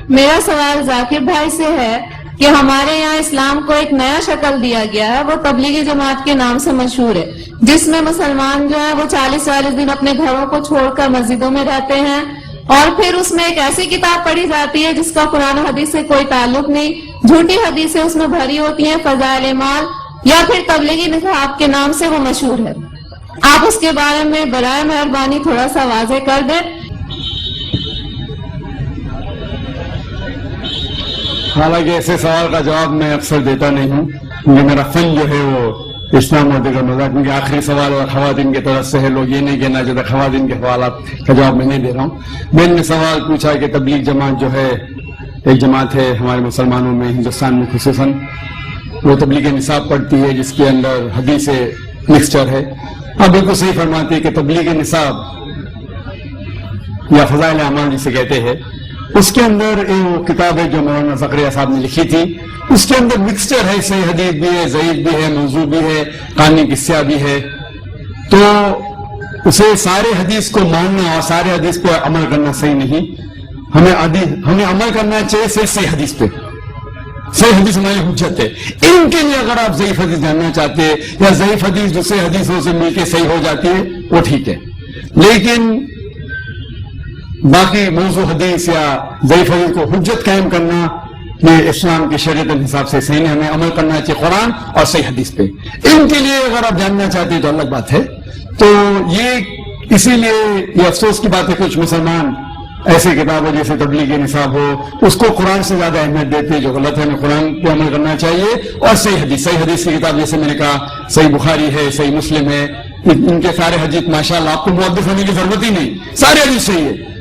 میرا سوال ذاکر بھائی سے ہے کہ ہمارے یہاں اسلام کو ایک نیا شکل دیا گیا ہے، وہ تبلیغی جماعت کے نام سے مشہور ہے، جس میں مسلمان جو ہیں وہ 40 دن اپنے گھروں کو چھوڑ کر مسجدوں میں رہتے ہیں، اور پھر اس میں ایک ایسی کتاب پڑھی جاتی ہے جس کا قرآن و حدیث سے کوئی تعلق نہیں، جھوٹی حدیثیں اس میں بھری ہوتی ہیں، فضائل اعمال یا پھر تبلیغی نصاب کے نام سے وہ مشہور ہے۔ آپ اس کے بارے میں برائے مہربانی تھوڑا سا واضح کر دیں۔ حالانکہ ایسے سوال کا جواب میں اکثر دیتا نہیں ہوں، کیونکہ میرا فن جو ہے وہ اسلام اور دیگر مذاہب، کیونکہ آخری سوال اور خواتین کی طرف سے ہے، لوگ یہ نہیں کہنا چاہتے خواتین کے سوالات کا جواب میں نہیں دے رہا ہوں۔ میں نے سوال پوچھا کہ تبلیغ جماعت جو ہے ایک جماعت ہے ہمارے مسلمانوں میں، ہندوستان میں خصوصاً، وہ تبلیغ نصاب پڑھتی ہے جس کے اندر حدیث مکسچر ہے۔ آپ بالکل صحیح فرماتے ہیں کہ تبلیغ نصاب یا فضائل اعمال جسے کہتے ہیں، اس کے اندر وہ کتاب ہے جو مولانا زکریا صاحب نے لکھی تھی، اس کے اندر مکسچر ہے، صحیح حدیث بھی ہے، ضعیف بھی ہے، موضوع بھی ہے، قانونی قصہ بھی ہے، تو اسے سارے حدیث کو ماننا اور سارے حدیث پہ عمل کرنا صحیح نہیں۔ ہمیں عمل کرنا چاہیے صحیح حدیث پہ، صحیح حدیث ہماری حجت ہے۔ ان کے لیے اگر آپ ضعیف حدیث جاننا چاہتے ہیں یا ضعیف حدیث دوسرے حدیثوں سے مل کے صحیح ہو جاتی ہے وہ ٹھیک ہے، لیکن باقی موضوع حدیث یا ضعیف حدیث کو حجت قائم کرنا یہ اسلام کی شریعت کے حساب سے صحیح نہیں۔ ہمیں عمل کرنا چاہیے قرآن اور صحیح حدیث پہ۔ ان کے لیے اگر آپ جاننا چاہتے ہیں تو الگ بات ہے۔ تو یہ اسی لیے یہ افسوس کی بات ہے کچھ مسلمان ایسے کتابوں جیسے تبلیغ نصاب ہو اس کو قرآن سے زیادہ اہمیت دیتے ہیں، جو غلط ہے۔ ہمیں قرآن پہ عمل کرنا چاہیے اور صحیح حدیث کی کتاب جیسے میں نے کہا صحیح بخاری ہے، صحیح مسلم ہے، ان کے سارے حدیث ماشاءاللہ آپ کو محدث ہونے کی ضرورت ہی نہیں، سارے حدیث صحیح ہے۔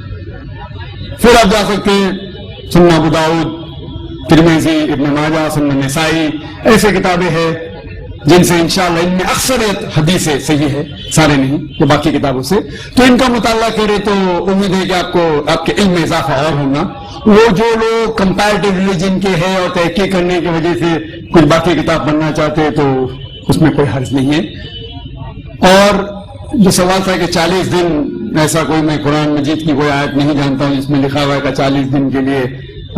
پھر آپ جا سکتے ہیں سنن ابو داؤد، ترمذی، ابن ماجہ، سنن نسائی، ایسے کتابیں ہیں جن سے انشاءاللہ ان میں اکثریت حدیثیں صحیح ہے، سارے نہیں تو باقی کتابوں سے، تو ان کا مطالعہ کرے تو امید ہے کہ آپ کے علم میں اضافہ اور ہوگا۔ وہ جو لوگ کمپیریٹیو ریلیجن کے ہیں اور تحقیق کرنے کی وجہ سے کچھ باقی کتاب پڑھنا چاہتے ہیں تو اس میں کوئی حرج نہیں ہے۔ اور جو سوال تھا کہ 40 دن، ایسا کوئی میں قرآن مجید کی کوئی آیت نہیں جانتا ہوں جس میں لکھا ہوا ہے کہ 40 دن کے لیے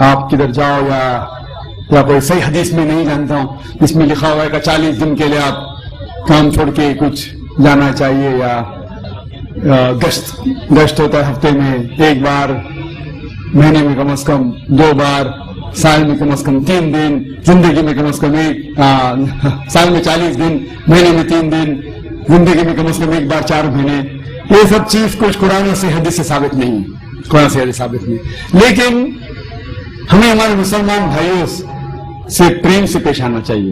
آپ کدھر جاؤ، یا کوئی صحیح حدیث میں نہیں جانتا ہوں جس میں لکھا ہوا ہے کہ 40 دن کے لیے آپ کام چھوڑ کے کچھ جانا چاہیے، یا گشت ہوتا ہے ہفتے میں 1 بار، مہینے میں کم از کم 2 بار، سال میں کم از کم 3 دن، زندگی میں کم از کم سال میں 40 دن، مہینے میں 3 دن، زندگی میں کم از کم 1 بار 4 مہینے، یہ سب چیز کچھ قرآن سے حدیث سے ثابت نہیں، قرآن سے حدیث ثابت نہیں۔ لیکن ہمیں ہمارے مسلمان بھائیوں سے پریم سے پیش آنا چاہیے۔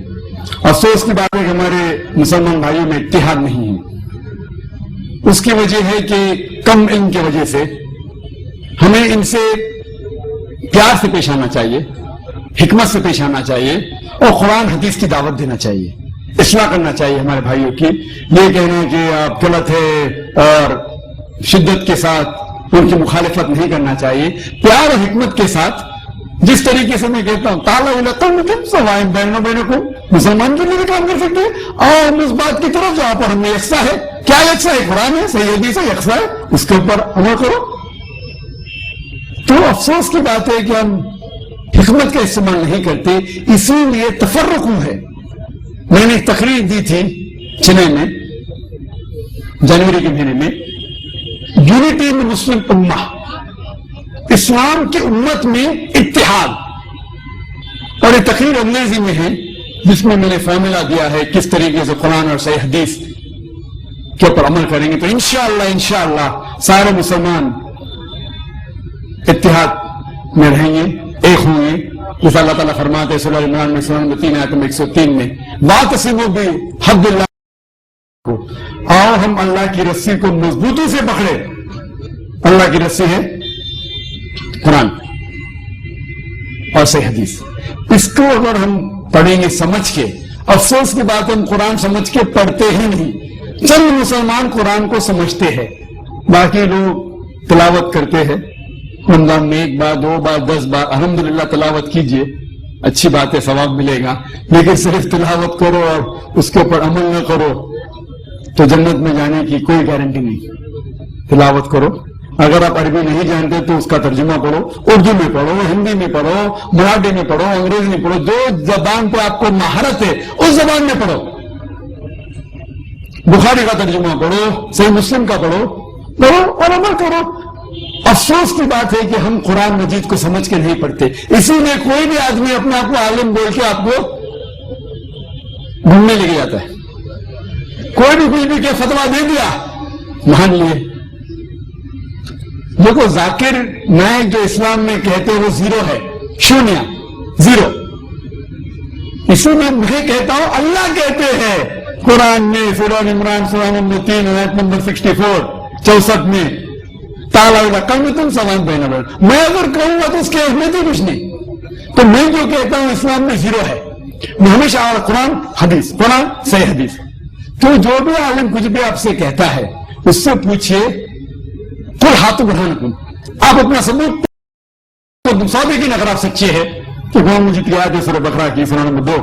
افسوس کی بات ہے کہ ہمارے مسلمان بھائیوں میں اتحاد نہیں ہے۔ اس کی وجہ ہے کہ کم علم کی وجہ سے ہمیں ان سے پیار سے پیش آنا چاہیے، حکمت سے پیش آنا چاہیے، اور قرآن حدیث کی دعوت دینا چاہیے، اصلاح کرنا چاہیے ہمارے بھائیوں کی۔ یہ کہنا کہ آپ غلط ہے اور شدت کے ساتھ ان کی مخالفت نہیں کرنا چاہیے، پیار اور حکمت کے ساتھ۔ جس طریقے سے میں کہتا ہوں تعالیٰ بہنوں کو مسلمان کے لیے کام کر سکتے ہیں، اور ہم اس بات کی طرف جہاں پر ہم یکساں ہے، کیا یکساں ہے؟ قرآن ہے، صحیح حدیث ہے، یکساں ہے، اس کے اوپر عمل کرو۔ تو افسوس کی بات ہے کہ ہم حکمت کا استعمال نہیں کرتے، اسی لیے تفرق ہے۔ میں نے ایک تقریر دی تھی چنئی میں جنوری کے مہینے میں، یونٹی میں مسلم امہ، اسلام کی امت میں اتحاد، اور یہ تقریر انگریزی میں ہے جس میں نے فارمولا دیا ہے کس طریقے سے قرآن اور صحیح حدیث کے اوپر عمل کریں گے تو انشاءاللہ سارے مسلمان اتحاد میں رہیں گے، ایک ہوں گے۔ جیسا اللہ تعالیٰ فرماتے ہیں سورہ عمران میں 3 آیت میں 103 میں، وَاعْتَصِمُوا بِحَبْلِ اللَّهِ، آؤ ہم اللہ کی رسی کو مضبوطی سے پکڑے۔ اللہ کی رسی ہے قرآن اور صحیح حدیث، اس کو اگر ہم پڑھیں گے سمجھ کے، افسوس کی بات ہے ہم قرآن سمجھ کے پڑھتے ہی نہیں۔ چند مسلمان قرآن کو سمجھتے ہیں، باقی لوگ تلاوت کرتے ہیں، رمضان میں 1 بار 2 بار 10 بار، الحمدللہ تلاوت کیجئے، اچھی بات ہے، ثواب ملے گا، لیکن صرف تلاوت کرو اور اس کے اوپر عمل نہ کرو تو جنت میں جانے کی کوئی گارنٹی نہیں۔ تلاوت کرو، اگر آپ عربی نہیں جانتے تو اس کا ترجمہ پڑھو، اردو میں پڑھو، ہندی میں پڑھو، مراٹھی میں پڑھو، انگریزی میں پڑھو، جو زبان پہ آپ کو مہارت ہے اس زبان میں پڑھو. بخاری کا ترجمہ پڑھو، صحیح مسلم کا پڑھو اور عمل کرو. افسوس کی بات ہے کہ ہم قرآن مجید کو سمجھ کے نہیں پڑھتے، اسی میں کوئی بھی آدمی اپنے آپ کو عالم بول کے آپ کو گھومنے لے کے جاتا ہے. کوئی بھی کچھ بھی کہ فتویٰ دے دیا مان لیے. دیکھو ذاکر نائک جو اسلام میں کہتے ہیں وہ زیرو ہے، شونیہ، زیرو. اسی میں میں کہتا ہوں اللہ کہتے ہیں قرآن میں سورہ عمران سورہ نمبر 3 آیت نمبر 64 میں تالا کل میں تم سامان پہنا بول. میں اگر کہوں گا تو اس کے اہمیت ہی کچھ نہیں. تو میں جو کہتا ہوں اسلام میں زیرو ہے. میں ہمیشہ قرآن حدیث، قرآن صحیح حدیث. تو جو بھی عالم کچھ بھی آپ سے کہتا ہے اس سے پوچھئے کوئی ہاتھ بڑھانا کن آپ اپنا ثبوت صادقین اگر آپ سچے ہیں کہ قرآن مجید کی آیت سورہ بقرہ کی سورہ نمبر 2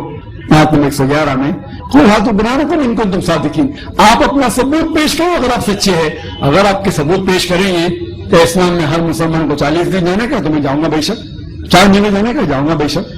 آیت نمبر 111 میں کوئی ہاتھ بنانا کن ان کو تم صادقین، آپ اپنا ثبوت پیش کرو اگر آپ سچے ہیں. اگر آپ کے ثبوت پیش کریں گے تو اسلام میں ہر مسلمان کو 40 دن جانے کا، تو میں جاؤں گا بے شک. 4 مہینے جانے کا جاؤں گا بے شک.